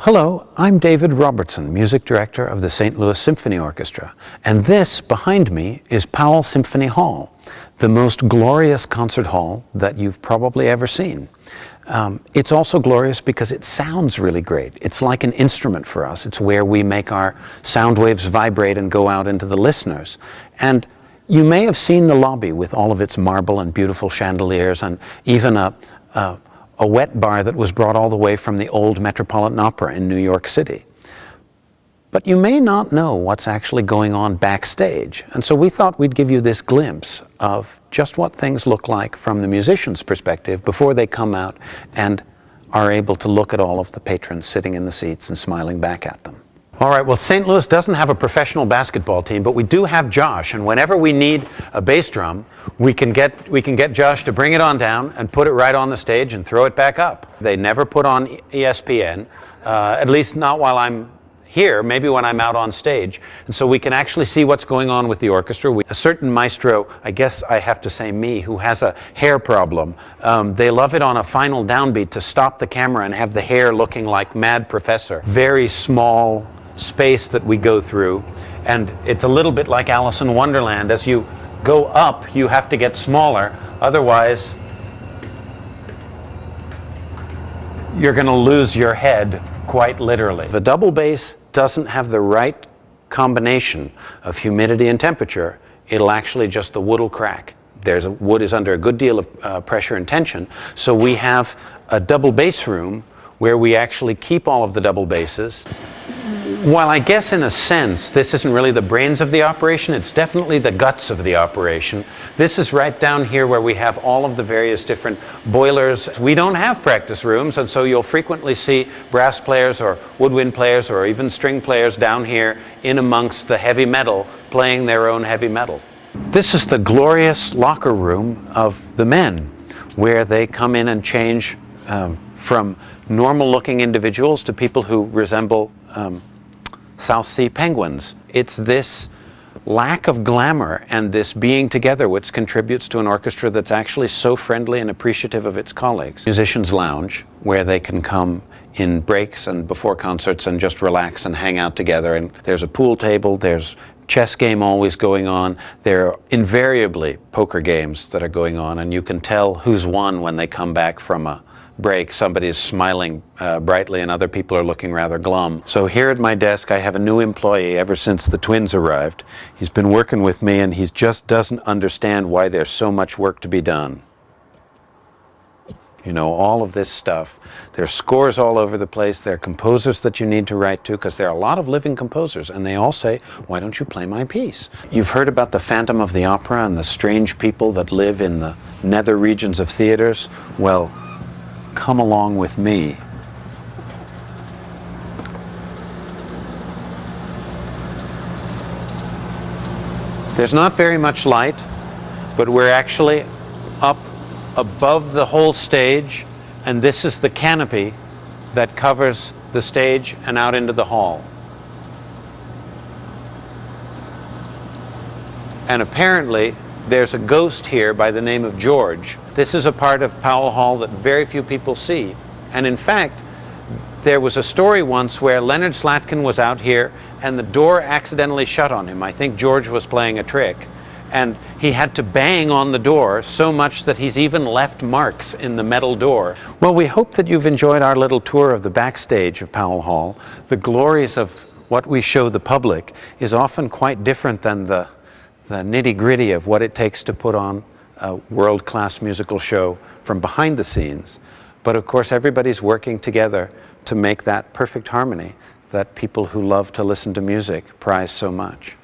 Hello, I'm David Robertson, Music Director of the St. Louis Symphony Orchestra, and this behind me is Powell Symphony Hall, the most glorious concert hall that you've probably ever seen. It's also glorious because it sounds really great. It's like an instrument for us. It's where we make our sound waves vibrate and go out into the listeners. And you may have seen the lobby with all of its marble and beautiful chandeliers and even a wet bar that was brought all the way from the old Metropolitan Opera in New York City. But you may not know what's actually going on backstage, and so we thought we'd give you this glimpse of just what things look like from the musician's perspective before they come out and are able to look at all of the patrons sitting in the seats and smiling back at them. All right, well, St. Louis doesn't have a professional basketball team, but we do have Josh, and whenever we need a bass drum, we can get Josh to bring it on down and put it right on the stage and throw it back up. They never put on ESPN, at least not while I'm here, maybe when I'm out on stage. And so we can actually see what's going on with the orchestra. A certain maestro, I guess I have to say me, who has a hair problem, they love it on a final downbeat to stop the camera and have the hair looking like Mad Professor. Very small space that we go through, and it's a little bit like Alice in Wonderland. As you go up, you have to get smaller, otherwise you're going to lose your head, quite literally. The double bass doesn't have the right combination of humidity and temperature, it'll actually the wood will crack. Wood is under a good deal of pressure and tension, so we have a double bass room where we actually keep all of the double basses. While I guess in a sense this isn't really the brains of the operation, it's definitely the guts of the operation. This is right down here where we have all of the various different boilers. We don't have practice rooms, and so you'll frequently see brass players or woodwind players or even string players down here in amongst the heavy metal playing their own heavy metal. This is the glorious locker room of the men, where they come in and change from normal looking individuals to people who resemble South Sea penguins. It's this lack of glamour and this being together which contributes to an orchestra that's actually so friendly and appreciative of its colleagues. Musicians' lounge, where they can come in breaks and before concerts and just relax and hang out together. And there's a pool table, there's chess game always going on. There are invariably poker games that are going on, and you can tell who's won when they come back from a break. Somebody is smiling brightly and other people are looking rather glum. So here at my desk I have a new employee ever since the twins arrived. He's been working with me and he just doesn't understand why there's so much work to be done. You know, all of this stuff. There are scores all over the place. There are composers that you need to write to, because there are a lot of living composers, and they all say, why don't you play my piece? You've heard about the Phantom of the Opera and the strange people that live in the nether regions of theaters. Well, come along with me. There's not very much light, but we're actually up above the whole stage, and this is the canopy that covers the stage and out into the hall. And apparently there's a ghost here by the name of George. This is a part of Powell Hall that very few people see. And in fact, there was a story once where Leonard Slatkin was out here and the door accidentally shut on him. I think George was playing a trick. And he had to bang on the door so much that he's even left marks in the metal door. Well, we hope that you've enjoyed our little tour of the backstage of Powell Hall. The glories of what we show the public is often quite different than the nitty-gritty of what it takes to put on a world-class musical show from behind the scenes. But of course everybody's working together to make that perfect harmony that people who love to listen to music prize so much.